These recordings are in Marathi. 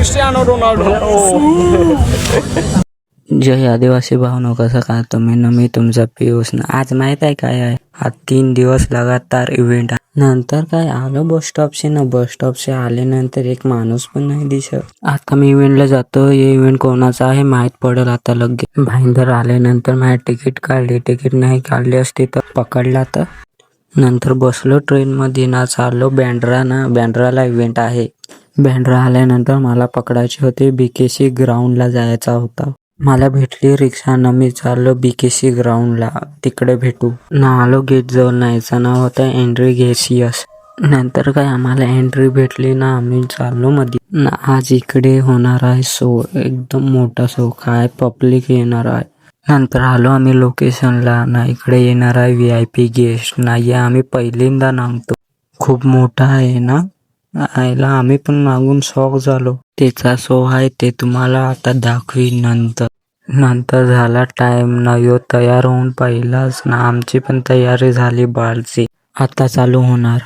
Cristiano Ronaldo. जय आदिवासी भावनो, कसं काय तुम्ही न मी तुमचा पियुष ना. आज माहित आहे काय आहे, आज 3 दिवस लगातार इव्हेंट आहे. नंतर काय आलो बस स्टॉपशी ना. बस स्टॉपशी आल्यानंतर एक माणूस पण नाही दिसत. आता मी इव्हेंटला जातो. हे इव्हेंट कोणाचा आहे माहित पडेल आता लगेच. भाईंदर आल्यानंतर माझी तिकीट काढली. तिकीट नाही काढली असती तर पकडला तर. नंतर बसलो ट्रेन मध्ये ना, चाललो बँड्रा ना. बँड्राला इव्हेंट आहे. बँड्रा आल्यानंतर मला पकडायची होती. बीकेसी ग्राउंडला जायचा होता. मला भेटली रिक्षा ना. मी चाललो बीकेसी ग्राउंडला, तिकडे भेटू ना. आलो गेट जवळ. नाहीचं नाव होतं एंड्री गेसियस. नंतर काय आम्हाला एंट्री भेटली ना. आम्ही चाललो मध्ये ना. आज इकडे होणार आहे शो, एकदम मोठा शो. काय पब्लिक येणार आहे. नंतर आलो आम्ही लोकेशनला ना. इकडे येणार आहे VIP गेस्ट ना. या आम्ही पहिल्यांदा नांगतो. खूप मोठा आहे ना. आयला आम्ही पण मागून शॉक झालो. त्याचा शो आहे ते तुम्हाला आता दाखवीन नंतर झाला टाइम ना. यो तयार होऊन पहिलाच ना. आमची पण तयारी झाली बाळची. आता चालू होणार.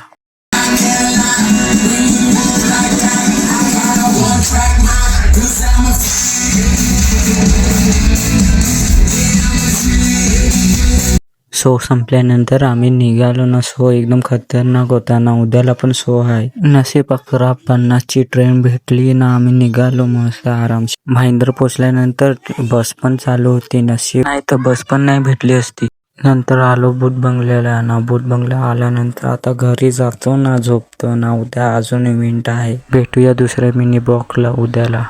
शो संपल्यानंतर आम्ही निघालो ना. शो एकदम खतरनाक होता ना. उद्याला पण शो आहे. नशीब 11:50ची ट्रेन भेटली ना. आम्ही निघालो मस्त आरामशी. भाईंदर पोचल्यानंतर बस पण चालू होती. नशीब नाही तर बस पण नाही भेटली असती. नंतर आलो भूत बंगल्याला ना. भूत बंगला आल्यानंतर आता घरी जातो ना. झोपतो ना. उद्या अजून इव्हेंट आहे. भेटूया दुसऱ्या मिनी ब्लॉगला उद्याला.